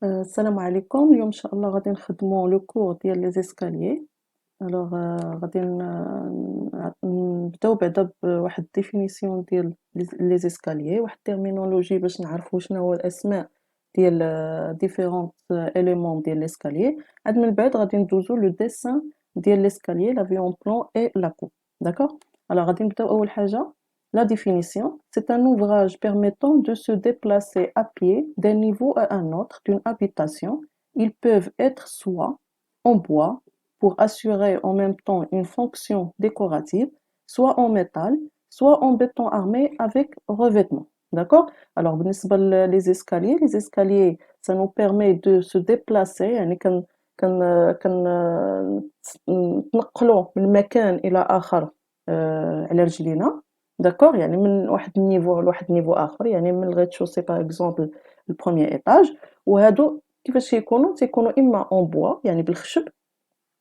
السلام عليكم، اليوم إن شاء الله غادي نخدمو لو كور ديال لي زيسكاليي. ألوغ غادي نبداو بعدا بواحد الديفينيسيون ديال لي زيسكاليي، واحد التيرمينولوجي باش نعرفو شنو هو الأسماء ديال ديفيرونت إليمون ديال ليسكاليي، عاد من بعد غادي ندوزو لو ديسان ديال ليسكاليي لا في أون بلان إي لا كوب. داكوغ؟ ألوغ غادي نبداو أول حاجة. La définition, c'est un ouvrage permettant de se déplacer à pied d'un niveau à un autre d'une habitation. Ils peuvent être soit en bois pour assurer en même temps une fonction décorative, soit en métal, soit en béton armé avec revêtement. D'accord? Alors, بالنسبة les escaliers, ça nous permet de se déplacer, يعني نتنقلوا من مكان إلى آخر على رجلينا. داكوغ، يعني من واحد النيفو لواحد النيفو آخر، يعني من الريتشوسي باغ اكزومبل البروميير إيطاج. وهادو كيفاش تيكونوا إما أون بوا يعني بالخشب،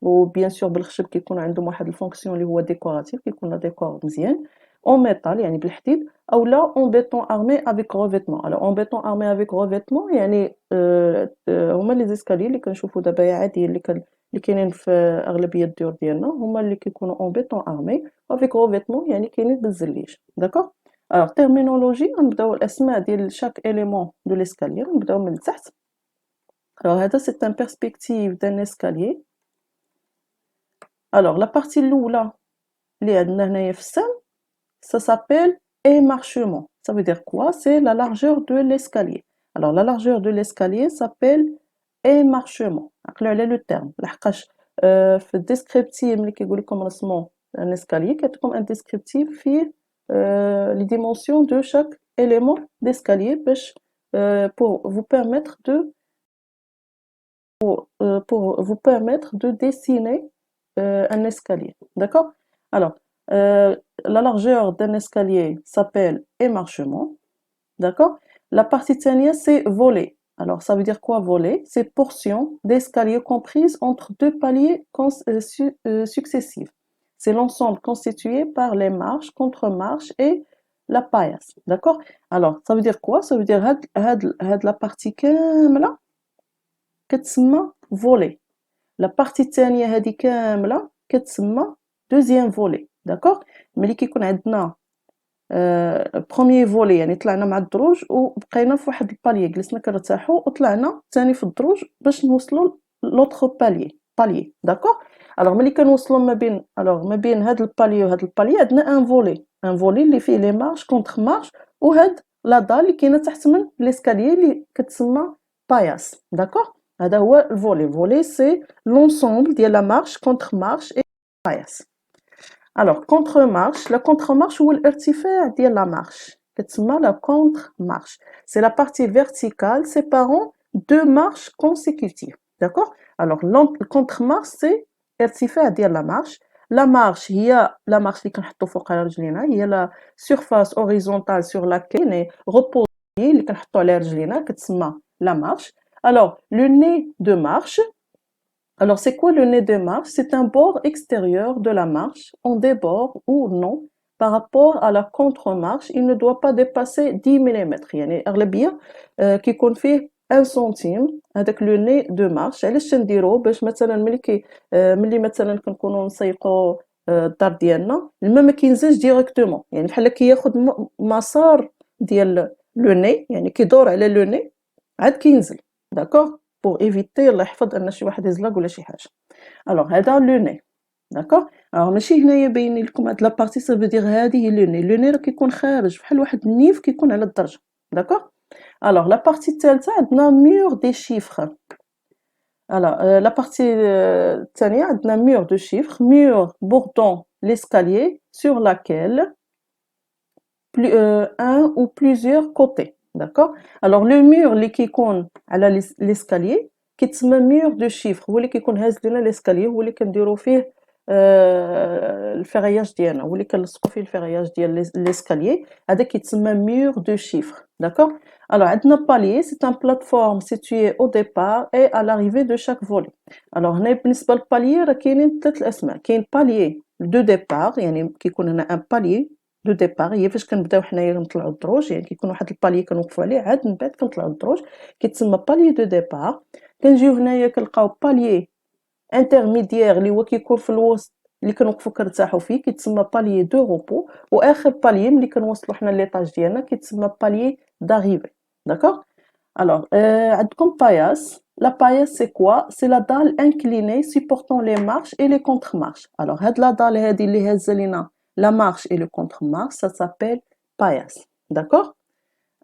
وبيان سور بالخشب كيكون عندهم واحد الفونكسيون اللي هو ديكوراتيف، كيكون ديكور مزيان. اون ميتال يعني بالحديد، اولا اون بيتون ارمي افيك ريفيتمون. الوغ اون بيتون ارمي افيك ريفيتمون يعني هما لي زيسكالي اللي كنشوفو دابا عاديين اللي كاينين في اغلبيه الديور ديالنا، هما اللي كيكونوا اون بيتون ارمي افيك ريفيتمون يعني كاينين بالزليج. داكوغ. الوغ تيرمينولوجي، غنبداو الاسماء ديال شاك اليمون دو ليسكاليي، غنبداو من التحت. الوغ هذا سي ان بيرسبكتيف دان اسكاليي. Alors, la partie l'oula, ça s'appelle émarchement. Ça veut dire quoi? C'est la largeur de l'escalier. Alors, la largeur de l'escalier s'appelle émarchement. نعقلوا على le terme. لحقاش في الديسكريبتيف ملي كيقول لكم رسموا un escalier كتكون un descriptif فيه les dimensions de chaque élément d'escalier باش pour vous permettre de dessiner un escalier. D'accord? Alors, la largeur d'un escalier s'appelle émarchement. D'accord? La partie tania, c'est volet. Alors, ça veut dire quoi volet? C'est portion d'escalier comprise entre deux paliers successifs. C'est l'ensemble constitué par les marches, contre-marches et la paillasse. D'accord? Alors, ça veut dire quoi? Ça veut dire la partie كاملة كتسمى volet. La partie الثانية هذه كاملة كتسمى دوزيام فولي. داكوغ. ملي كيكون عندنا بروميير فولي يعني طلعنا مع الدروج وبقينا في واحد الباليي، جلسنا كنرتاحوا وطلعنا ثاني في الدروج باش نوصلوا لوطخ باليي. داكوغ. الوغ ملي كنوصلوا ما بين هاد الباليي وهاد الباليي عندنا ان فولي اللي فيه لي مارش كونتر مارش، وهاد لا دال اللي كاينه تحت من ليسكاليي اللي كتسمى باياس. داكوغ. هذا هو الفولي. الفولي سي l'ensemble ديال لا مارش كونتر مارش اي باياس. Alors, contre-marche, la contre-marche ou l'irtifaa ديال la marche كتسمى la contre-marche. C'est la partie verticale séparant deux marches consécutives. D'accord? Alors, la contre-marche c'est irtifaa ديال la marche. La marche هي la marche اللي كنحطو فوق على رجلينا، هي la surface horizontale sur laquelle repose اللي كنحطو على رجلينا كتسمى la marche. Alors, le nez de marche. Alors, c'est quoi le nez de marche? C'est un bord extérieur de la marche, en débord ou non, par rapport à la contre-marche. Il ne doit pas dépasser 10 mm. يعني أغلبية كيكون فيه 1 سنتيم هذاك لو ني دو مارش. علاش تنديروه؟ باش مثلا ملي مثلا كنكونوا نسيقوا الدار ديالنا، الماء ما كينزلش ديريكتومون، يعني بحال كياخذ مسار ديال لو ني، يعني كيدور على لو ني عاد كينزل. داكوغ. pour éviter الله يحفظ ان شي واحد يزلق ولا شي حاجه. الوغ هذا لو ني. داكوغ. الوغ ماشي هنايا باين لكم هاد لا بارتي سا فو دير هذه لو ني. لو ني راه كيكون خارج بحال واحد النيف كيكون على الدرجه. داكوغ. الوغ لا بارتي الثالثه عندنا مور دي شيفر. الوغ لا بارتي الثانيه عندنا مور دو شيفر، مور بوردون ليسكاليي sur laquelle un ou plusieurs côtés. D'accord? Alors le mur اللي كيكون على l'escalier كيتسمى مور دو شيفر، هو اللي كيكون هاز لنا l'escalier، هو اللي كنديروا فيه الفيغياج ديالنا، هو اللي كنلصقوا فيه الفيغياج ديال l'escalier، هذا كيتسمى مور دو شيفر. D'accord? Alors عندنا palier، c'est un plateforme située au départ et à l'arrivée de chaque volet. Alors هنا بالنسبة للباليي راه كاينين 3 الأسماء. كاين palier دو ديبار يعني كيكون هنا ان palier دو ديبار هي فاش كنبداو حنايا نطلعوا الدروج، يعني كيكون واحد البالي كنوقفوا عليه عاد من بعد كنطلعوا الدروج كيتسمى بالي دو ديبار. كنجيو هنايا كنلقاو بالي انترميديير اللي هو كيكون في الوسط اللي كنوقفوا كنرتاحوا فيه كيتسمى بالي دو روبو، واخر بالي ملي كنوصلوا حنا ليطاج ديالنا كيتسمى بالي داريفي. داكوغ. Alors, عندكم paillasse. La paillasse, c'est quoi? C'est la dalle inclinée supportant les marches et les contre-marches. Alors, هاد la dalle هادي اللي هازة لينا la marche et le contre-marche, ça s'appelle paillasse. D'accord?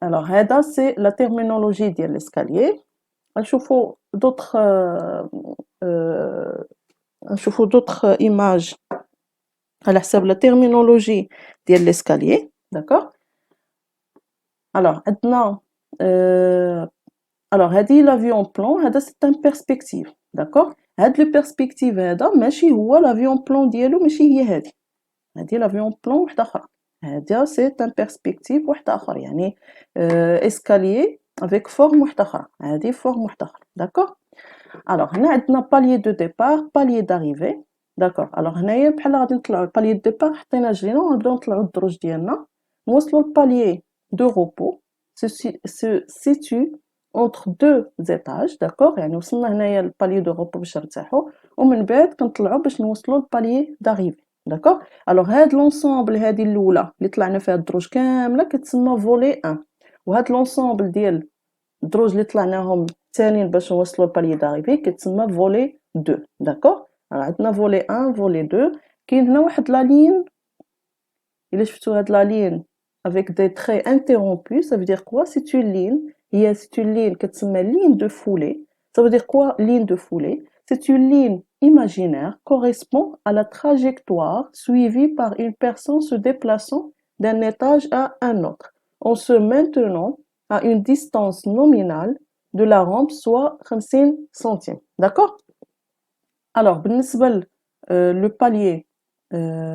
Alors, هذا c'est la terminologie ديال l'escalier. نشوفوا d'autres نشوفوا d'autres images على حساب la terminologie ديال l'escalier. D'accord? Alors, عندنا alors هادي لافيون بلون هذا سي ان بيرسبكتيف. داكوغ. هاد لو بيرسبكتيف هذا ماشي هو لافيون بلون ديالو، ماشي هي هادي. هادي لافيون بلون وحده اخرى. هذا سي ان بيرسبكتيف وحده اخر، يعني اسكاليي افيك فورم وحده اخرى. هادي فورم وحده اخرى. داكوغ. الوغ هنا عندنا باليي دو ديبار باليي داريفي. داكوغ. الوغ هنايا بحال غادي نطلعوا باليي دو ديبار حطينا رجلينا ونبداو نطلعوا الدروج ديالنا نوصلوا لباليي دو روبو se situe entre deux étages. داكوغ. يعني وصلنا هنايا للباليي دو روبو باش نرتاحوا ومن بعد كنطلعوا باش نوصلوا للباليي داريفي. داكوغ. الوغ هاد لونسومبل هادي الاولى اللي طلعنا فيها الدروج كامله كتسمى فولي 1، وهاد لونسومبل ديال الدروج اللي طلعناهم الثانيين باش نوصلوا لباليي داريفي كتسمى فولي 2. داكوغ. عندنا فولي 1 فولي 2. كاين هنا واحد لا لين، الا شفتوا هاد لا لين avec des traits interrompus, ça veut dire quoi? C'est une ligne. C'est une ligne qui s'appelle ligne de foulée. Ça veut dire quoi, ligne de foulée? C'est une ligne imaginaire correspond à la trajectoire suivie par une personne se déplaçant d'un étage à un autre, en se maintenant à une distance nominale de la rampe, soit 50 centimes. D'accord? Alors, بالنسبة le palier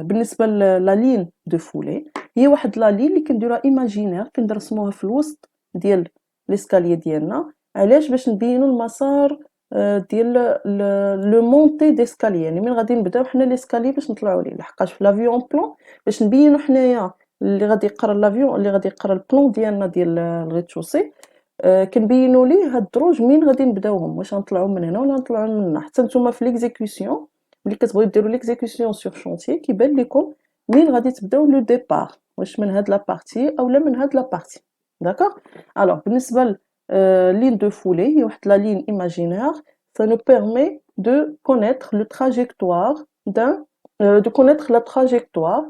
بالنسبة لا لين دو فولي هي واحد لا لين اللي كنديروها ايماجينير كنرسموها في الوسط ديال ليسكاليي ديالنا. علاش؟ باش نبينوا المسار ديال لو مونتي ديسكاليي، يعني من غادي نبداو حنا ليسكاليي باش نطلعوا ليه، لحقاش في لافيون بلون باش نبينوا حنايا اللي غادي يقرا لافيون اللي غادي يقرا البلون ديالنا ديال الغيتشوسي كنبينوا ليه هاد الدروج منين غادي نبداوهم، واش غنطلعوا من هنا ولا غنطلعوا من هنا. حتى نتوما في ليكزيكسيون ملي كتبغيو ديروا ليكزيكسيون سور شونتيي كيبان لكم منين غادي تبداو لو ديبار، واش من هاد لا بارتي اولا من هاد لا بارتي. داكوغ. الوغ بالنسبه لين دو فولي هي واحد لا لين ايماجينير ça nous permet de connaître le trajectoire de connaître la trajectoire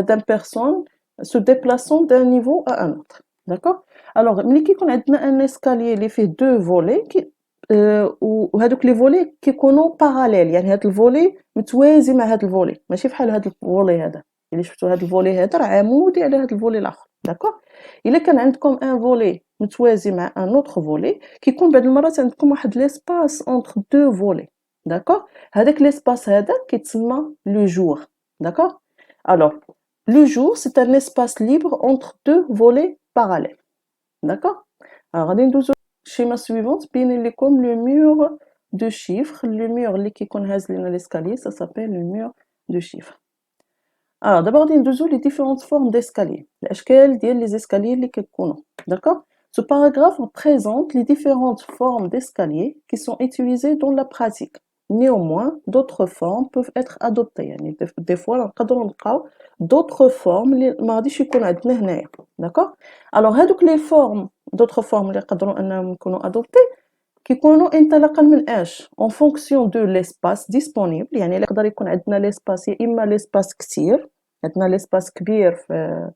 d'une personne se déplaçant d'un niveau à un autre. D'accord? Alors ملي كيكون عندنا ان اسكاليي اللي فيه دو فولي وهذوك لي فولي كيكونوا باراليل، يعني هاد الفولي متوازي مع هاد الفولي، ماشي بحال هاد الفولي هذا. الا شفتوا هاد الفولي هذا راه عمودي على هاد الفولي الاخر. داكوغ. الا كان عندكم ان فولي متوازي مع ان اوتر فولي كيكون بعض المرات عندكم واحد ليسباس اونتر دو فولي. داكوغ. هذاك ليسباس هذا كيتسمى لو جور. داكوغ. الوغ لو جور سي ان اسباس ليبر اونتر دو فولي باراليل. D'accord? Alors, غادي ندوزو الشيما suivante بين لكم le mur de chiffres. Le mur اللي كيكون هاز لينا l'escalier ça s'appelle le mur de chiffres. Alors دابا غادي ندوزو les différentes formes d'escalier، الاشكال ديال les escaliers اللي كيكونوا. D'accord? Ce paragraphe présente les différentes formes d'escalier qui sont utilisées dans la pratique. Néanmoins, d'autres formes peuvent être adoptées. يعني des fois نقدروا نلقاو d'autres formes اللي ما غاديش يكون عندنا هنايا. D'accord? Alors هادوك les formes d'autres formes اللي يقدروا انهم يكونوا adoptées كيكونوا انطلاقا من اش en fonction de l'espace disponible. يعني يقدر يكون عندنا ليسباس يا اما ليسباس كثير، عندنا ليسباس كبير في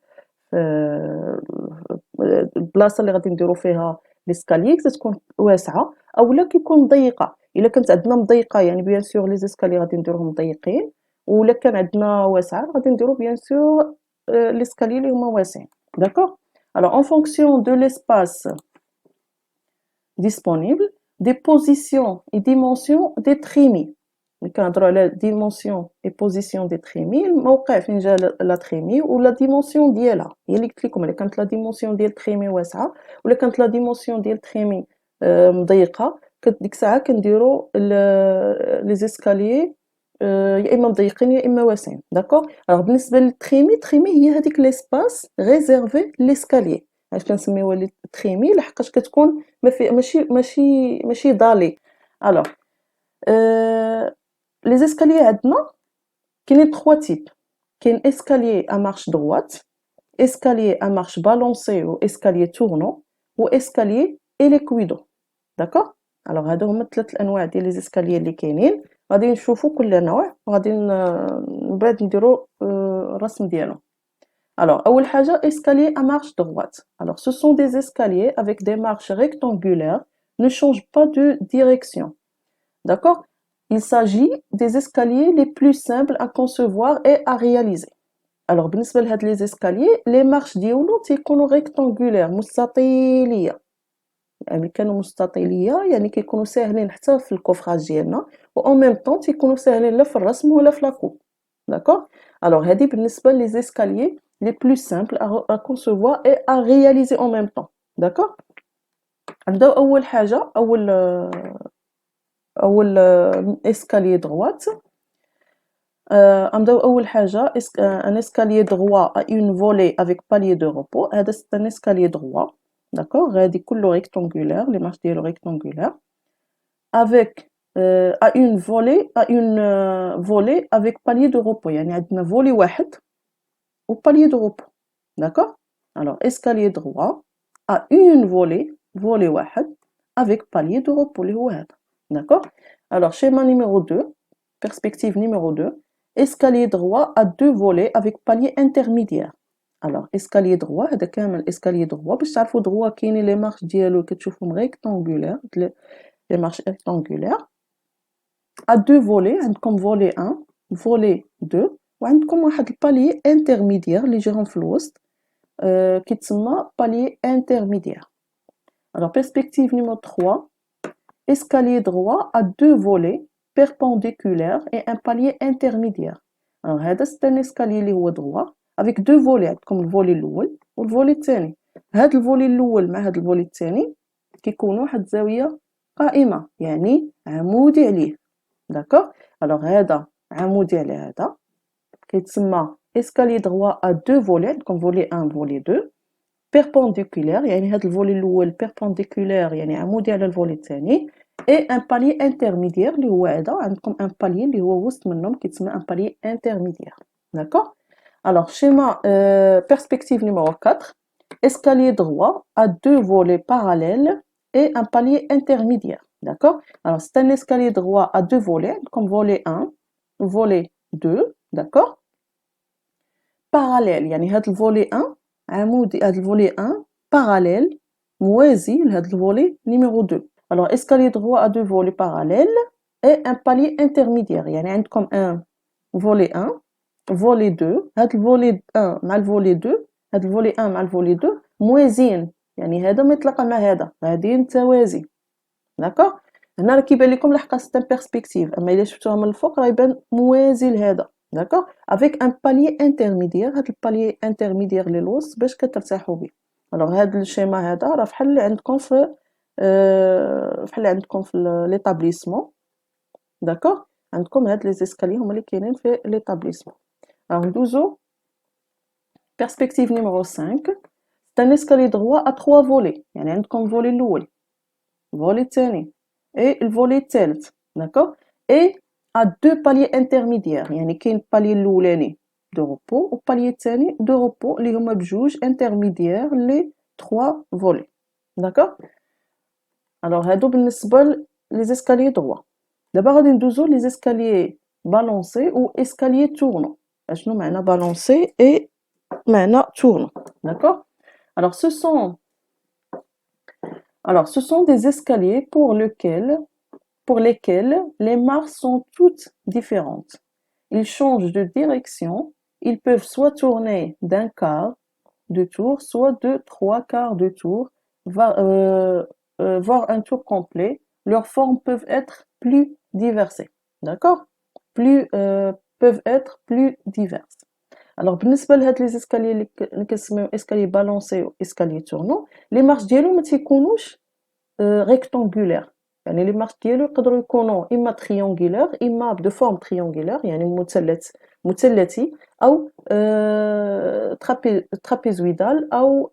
البلاصه اللي غادي نديرو فيها ليسكاليي تكون واسعه، اولا كيكون ضيقه. الا كانت عندنا مضيقه يعني بيان سور لي زيسكاليي غادي نديروهم ضيقين، ولا كان عندنا واسعه غادي نديرو بيان سور ليسكاليي اللي هما واسعين. داكوغ. alors en fonction de l'espace disponible des positions et dimensions déterminées. ملي كنهضروا على ديمونسيون اي بوزيسيون دي تريمي الموقع فين جا لا تريمي ولا ديمونسيون ديالها هي اللي قلت لكم. الا كانت لا ديمونسيون ديال تريمي واسعه ولا كانت لا ديمونسيون ديال تريمي مضيقه ديك الساعه كنديروا لي زيسكاليي يا إما مضيقين يا إما واسعين، داكوغ؟ ألوغ بالنسبة للتريمي، تريمي هي هاديك ليسباس ريزيرفي ليسكاليي، علاش كنسميوها تريمي لحقاش كتكون ماشي ضالي. ألوغ لي زيسكاليي عندنا كاينين 3 تيب، كاين اسكاليي à marche droite، escalier à marche balancée ou escalier tournant و escalier hélicoïdal، داكوغ؟ ألوغ هادو هما 3 الأنواع ديال لي زيسكاليي اللي كاينين، غادي نشوفو كل نوع وغادي من بعد نديرو الرسم ديالهم. Alors, أول حاجة escalier à marche droite. Alors, ce sont des escaliers avec des marches rectangulaires, ne changent pas de direction. D'accord? Il s'agit des escaliers les plus simples à concevoir et à réaliser. Alors, بالنسبة لهاد les escaliers, les marches ديالو تيكونوا rectangulaires مستطيلية. يعني كانوا مستطيلية يعني كيكونوا ساهلين حتى في الكوفراج ديالنا و en même temps تيكونوا ساهلين لا في الرسم ولا في لاكوب. D'accord? Alors هادي بالنسبة les escaliers les plus simples à concevoir et à réaliser en même temps. D'accord? نبداو أول حاجة أول escalier droite. نبداو أول حاجة un escalier droit à une volée avec palier de repos. هذا c'est un escalier droit. D'accord? غادي كله rectangulaire, les marches ديالو rectangulaires. Avec à une volée avec palier de repos. يعني عندنا volée واحد و palier de repos. D'accord? Alors escalier droit à une volée واحد avec palier de repos اللي هو هذا. D'accord? Alors schéma numéro 2, perspective numéro 2, escalier droit à 2 volets avec palier intermédiaire. Alors escalier droit هذا كامل escalier droit باش تعرفوا droit كاينين لي مارش ديالو كتشوفهم rectangulaire les marches rectangulaires à 2 volets عندكم volet 1 volet 2 وعندكم واحد البالي intermédiaire اللي جاهم في الوسط كيتسمى palier intermédiaire. Alors perspective numéro 3, escalier droit à 2 volets perpendiculaires et un palier intermédiaire. Alors هذا c'est un escalier اللي هو droit avec 2 volets عندكم الفولي الاول والفولي الثاني. هاد الفولي الاول مع هاد الفولي الثاني كيكونوا واحد الزاويه قائمه يعني عمودي عليه. داكوغ؟ الوغ هذا عمودي على هذا كيتسمى escalier droit à 2 volets عندكم فولي 1 فولي 2 perpendiculaire يعني هاد الفولي الاول perpendiculaire يعني عمودي على الفولي الثاني et un palier intermédiaire اللي هو هذا عندكم un palier اللي هو وسط منهم كيتسمى un palier intermédiaire. D'accord? Alors schéma perspective numéro 4, escalier droit à 2 volets parallèles et un palier intermédiaire. D'accord? Alors c'est un escalier droit à 2 volets comme volet 1 volet 2. D'accord? parallèle يعني هاد الفولي 1 عمودي هاد الفولي 1 parallèle موازي لهاد الفولي numéro 2. Alors escalier droit à 2 volets parallèles et un palier intermédiaire يعني عندكم un volet 1 volet 2 هاد الفولي 1 مع الفولي 2 هاد الفولي 1 مع الفولي 2 موازين يعني هذا ما يتلاقى مع هذا غاديين توازي. داكوغ؟ هنا راه كيبان لكم لحقاش سيت بيرسبكتيف اما الا شفتوها من الفوق راه يبان موازي لهذا. داكوغ؟ افيك ان باليي انترميديير هاد الباليي انترميديير اللي الوسط باش كترتاحوا به. الوغ هاد الشيما هذا راه فحال اللي عندكم في فحال اللي عندكم في ليطابليسمون. داكوغ؟ عندكم هاد لي زيسكالي هما اللي كاينين في ليطابليسمون. الوغ ندوزو perspective numéro 5, c'est un escalier droit à 3 volets يعني عندكم فولي الاول volet الثاني et le volet الثالث. D'accord? et à 2 paliers intermédiaires يعني كاين palier الاولاني de repos و palier الثاني de repos اللي هما بجوج intermédiaires les 3 volets. D'accord? alors هادو بالنسبه les escaliers droits. دابا غادي ندوزو les escaliers balancés ou escaliers tournants. اشنو معنى balancé et معنى tournant. D'accord? alors ce sont des escaliers pour lesquels les marches sont toutes différentes. Ils changent de direction, ils peuvent soit tourner d'un quart de tour, soit de 3 quarts de tour, voire un tour complet. Leurs formes peuvent être plus diverses. D'accord? Peuvent être plus diverses. Alors بالنسبه لهاد لي اسكاليي اللي كنسميو اسكاليي بالونسي و اسكاليي تورنو لي مارش ديالهم ما تيكونوش rectangulaire يعني لي مارش ديالو يقدروا يكونوا اما triangulaire اما de forme triangulaire يعني مثلثي او trapézoïdal او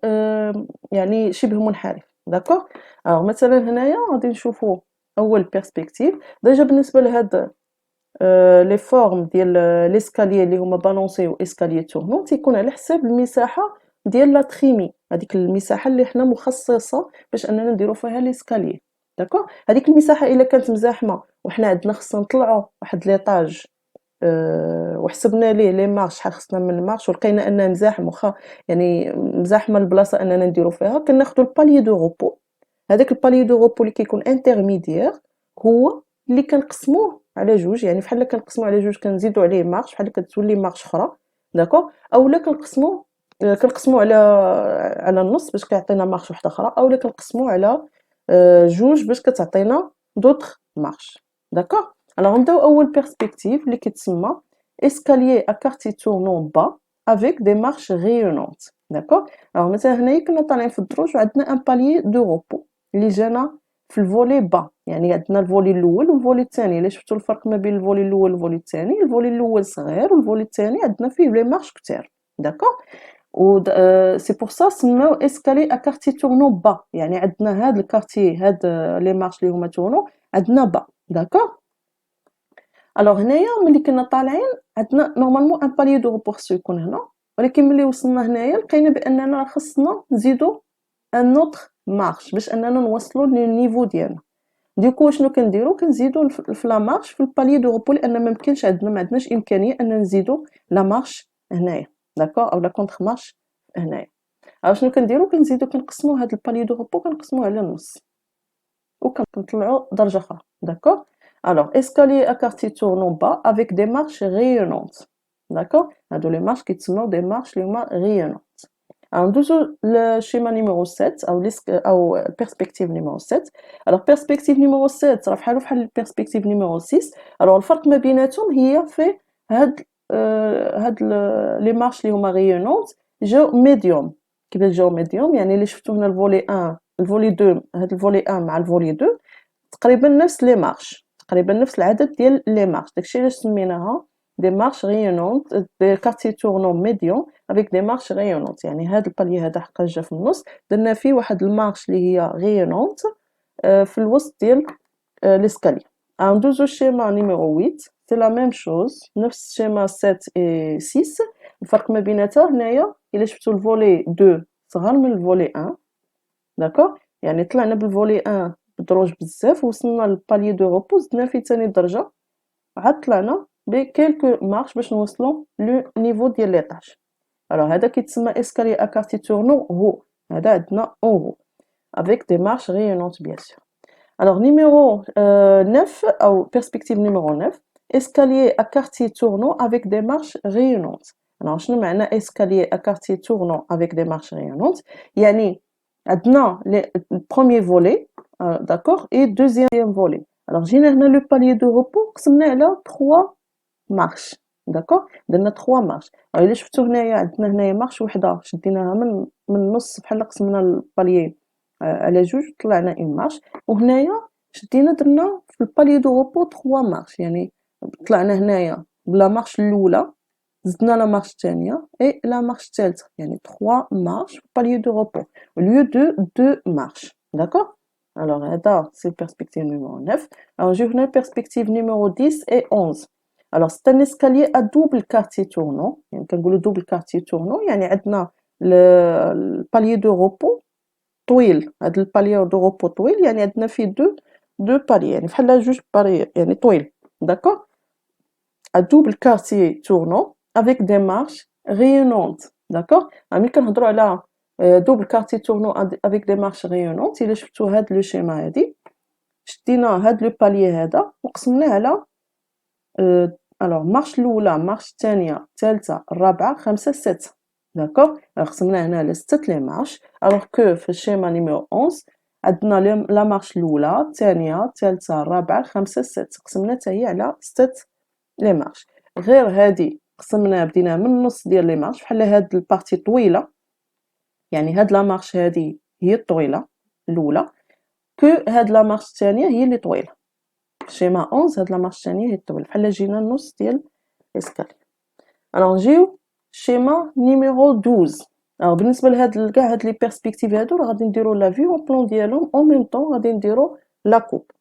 يعني شبه منحرف داكوغ. مثلا هنايا غادي نشوفوا اول بيرسبكتيف ديجا بالنسبه لهاد لي فورم ديال ليسكاليي اللي هما بالونسي و اسكاليي تورنون تيكون على حساب المساحه ديال لا تريمي، هذيك المساحه اللي حنا مخصصه باش اننا نديرو فيها ليسكاليي داكوغ. هذيك المساحه الا كانت مزاحمه وحنا عندنا خصنا نطلعوا واحد ليطاج وحسبنا ليه لي مارش شحال خصنا من مارش ولقينا انها مزاحم واخا يعني مزاحمه البلاصه اننا نديرو فيها، كناخذوا الباليي دو روبو. هذاك الباليي دو روبو اللي كيكون انترميديير هو اللي كنقسموه على جوج، يعني بحال كنقسموه على جوج كنزيدوا عليه مارش بحال كتولي مارش اخرى داكوغ، اولا كنقسموه على النص باش كيعطينا مارش واحده اخرى، اولا كنقسموه على جوج باش كتعطينا دوطخ مارش داكوغ. Alors نبداو اول بيرسبكتيف اللي كيتسمى escalier à quartier tournant bas avec des marches rayonnantes d'accord. Alors مثلا هنايا كنا طالعين في الدروج وعندنا ان باليي دو روبو اللي جانا في الفولي با، يعني عندنا الفولي الاول والفولي الثاني. الا شفتوا الفرق ما بين الفولي الاول والفولي الثاني، الفولي الاول صغير والفولي الثاني عندنا فيه لي مارش كثار داكوغ. و سي بور سا سماو اسكالي ا كارتي تورنو با، يعني عندنا هاد الكارتي هاد لي مارش اللي هما تورنو عندنا با داكوغ. الوغ هنايا ملي كنا طالعين عندنا نورمالمون ان باليي دو روبورسو يكون هنا، ولكن ملي وصلنا هنايا لقينا باننا خصنا نزيدو ان اوتر مارش باش اننا نوصلوا للنيفو ديالنا. ديكو شنو كنديرو كنزيدو في لا مارش في الباليي دو روبو، لان ممكنش عندنا ما عندناش امكانيه ان نزيدو لا مارش هنايا داكوغ او لا كونتر مارش هنايا. شنو كنديرو كنزيدو كنقسمو هاد الباليي دو روبو كنقسموه على النص وكنطلعوا درجه اخرى داكوغ. Alors, escalier à quartier tournant bas avec des marches rayonnantes. D'accord. هادو les marches كيتسموا des marches اللي هما rayonnantes. Alors, ندوزو للشيما نيميرو 7 او perspective numéro 7. Alors, perspective numéro 7 راه بحال perspective numéro 6. Alors, الفرق ما بيناتهم هي في هاد لي مارش اللي هما rayonnantes جاو ميديوم. كيفاش جاو ميديوم؟ يعني اللي شفتو هنا الفولي 1 الفولي 2 هاد الفولي 1 مع الفولي 2 تقريبا نفس لي مارش، تقريبا نفس العدد ديال لي مارش، داكشي علاش سميناها دي مارش ريونونت دي كارتي تورنون ميديون افيك دي مارش ريونونت. يعني هاد البالي هذا حقا جا في النص درنا فيه واحد المارش اللي هي ريونونت في الوسط ديال ليسكالي. ندوزو الشيما نيميرو 8 سي لا ميم شوز نفس الشيما 7 و 6. الفرق ما بيناتها هنايا الا شفتوا الفولي 2 صغر من الفولي 1 داكوغ، يعني طلعنا بالفولي 1 بدروج بزاف وصلنا للباليي دو روبو زدنا فيه ثاني درجه عاد طلعنا بكلكو مارش باش نوصلو لو نيفو ديال ليطاج. الوغ هذا كيتسمى اسكالي ا كارتي تورنو هو هذا عندنا اون هو افيك دي مارش ريونونت بيان سور. الوغ نيميرو 9 او بيرسبكتيف نيميرو 9 escalier à quartier tournant avec des marches rayonnantes. Alors شنو معنى escalier à quartier tournant avec des marches rayonnantes؟ يعني عندنا le premier volet d'accord et deuxième volet. Alors جينا هنا لو باليي دو روبو قسمناه على 3 مارش داكوغ، درنا 3 مارش. الا شفتو هنايا عندنا هنايا مارش وحده شديناها من النص بحال قسمنا الباليي على جوج طلعنا اون مارش، وهنايا شدينا درنا في الباليي دو روبو 3 مارش، يعني طلعنا هنايا بلا مارش الاولى زدنا لا مارش الثانيه اي لا مارش الثالثه، يعني 3 مارش في باليي دو روبو au lieu de 2 مارش داكوغ. Alors هذا سي perspective numéro 9. Alors نجيو هنا perspective numéro 10 et 11. Alors c'est un escalier à double quartier tournant، يعني كنقولوا double quartier tournant يعني عندنا الباليي دو روبو طويل، هاد الباليي دو روبو طويل يعني عندنا فيه دو باليي يعني بحال جوج باليي يعني طويل داكوغ. à double quartier tournant avec des marches rayonnantes d'accord. ملي كنهضروا على double quartier tournant avec des marches rayonnantes الا شفتوا هاد لو شيما هادي شدينا هاد لو باليي هذا وقسمناه على الوغ مارش الاولى مارش الثانيه الثالثه الرابعه خمسه سته داكوغ. قسمناه هنا على 6 لي مارش. الوغ كو في الشيما نيميرو 11 عندنا لا مارش الاولى الثانيه الثالثه الرابعه خمسه سته قسمنا حتى هي على 6 لي مارش. غير هادي قسمنا بدينا من النص ديال لي مارش بحال هاد البارتي طويله، يعني هاد لا مارش هادي هي الطويله الاولى كو هاد لا مارش الثانية هي اللي طويلة، شيما 11 هاد لا مارش الثانية هي طويلة، بحال جينا النص ديال الإسكالي. ألوغ نجيو شيما نيميرو 12. ألوغ بالنسبة لهاد كاع هاد لي بيرسبكتيف هادو راه غادي نديرو لا فيو أون بلون ديالهم أون ميم طون غادي نديرو لا كوب.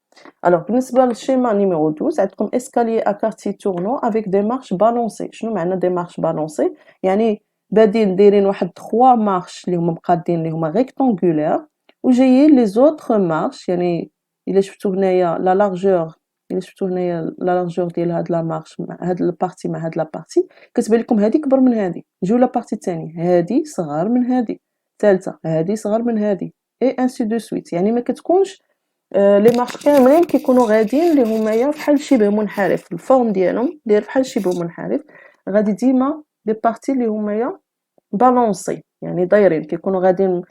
ألوغ بالنسبة للشيما نيميرو 12 عندكم إسكاليي أ كارتي تورنون افيك دي مارش بالونسي. شنو معنى دي مارش بالونسي؟ يعني بادين دايرين واحد 3 مارش اللي هما مقادين اللي هما ريكتانغولير، وجايين لي زوطخ مارش يعني إلا شفتو هنايا لا لارجور، إلا شفتو هنايا لا لارجور ديال هاد لا مارش مع هاد البارتي مع هاد لا بارتي كتبان لكم هادي كبر من هادي. نجيو لا بارتي الثانية، هادي صغار من هادي، الثالثة هادي صغار من هادي اي انسي دو سويت. يعني ما كتكونش لي مارش كاملين كيكونوا غاديين اللي همايا بحال شبه منحرف، الفورم ديالهم داير بحال شبه منحرف، غادي ديما دي بارتي اللي همايا بالونسي يعني دايرين كيكونوا غاديين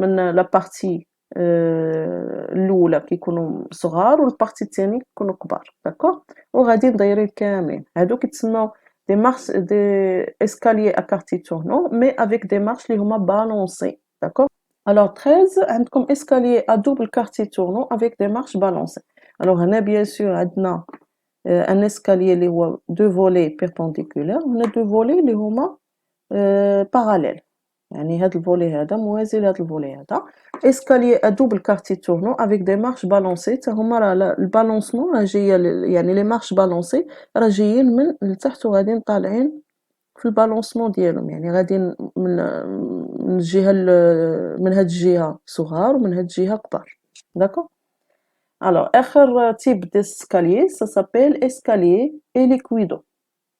من لا بارتي الأولى كيكونوا صغار والبارتي الثاني كيكونوا كبار، داكوغ، وغاديين دايرين كاملين. هادو كيتسموا دي مارش دي اسكاليي ا كارتي تورنون مي افيك دي مارش اللي هما بالونسي، داكوغ. Alors 13 عندكم escalier à double quartier tournant avec des marches balancées. Alors هنا bien sûr عندنا un escalier اللي هو deux volets perpendiculaires وهنا deux volets اللي هما parallèles. يعني هاد الفولي هذا موازي لهاد الفولي هذا. escalier à double quartier tournant avec des marches balancées تا هما راه البالونسمون راه جايه يعني لي مارش بالونسي راه جايين من التحت وغاديين طالعين في البالونسمون ديالهم، يعني غاديين من الجهة من هاد الجهة صغار ومن هاد الجهة كبار، داكوغ. Alors آخر type d'escalier ça s'appelle escalier hélicoïdal.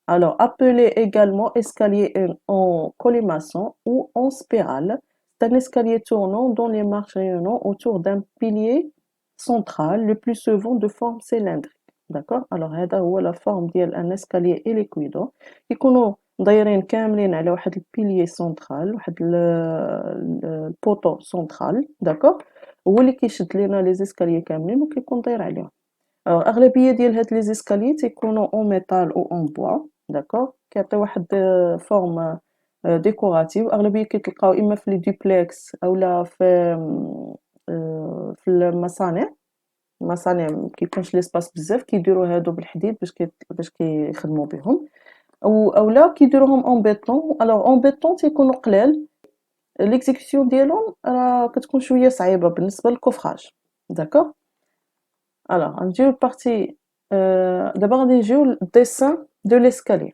Alors appelé également escalier en colimaçon ou en spirale. C'est un escalier tournant dont les marches rayonnant autour d'un pilier central, le plus souvent de forme cylindrique. D'accord? Alors هذا هو la forme ديال un escalier hélicoïdal. يكونوا دايرين كاملين على واحد البيليي سنترال، واحد البوطو سنترال، داكوغ، هو اللي كيشد لينا لي زيسكاليي كاملين وكيكون داير عليهم. اغلبيه ديال هاد لي زيسكاليي تيكونوا اون ميتال او اون بوا، داكوغ، كيعطيو واحد فورم ديكوراتيف. اغلبيه كتلقاو اما في لي دوبلكس اولا في المصانع، المصانع مكيكونش ليسباس بزاف كيديروا هادو بالحديد باش كيخدموا بهم، اولا كيديروهم اون بيطون. الوغ اون بيطون تيكونوا قلال، ليكزيكسيون ديالهم راه كتكون شويه صعيبه بالنسبه للكفراج، داكوغ. الوغ نجيو لبارتي دابا غادي نجيو للديسان دو ليسكالي.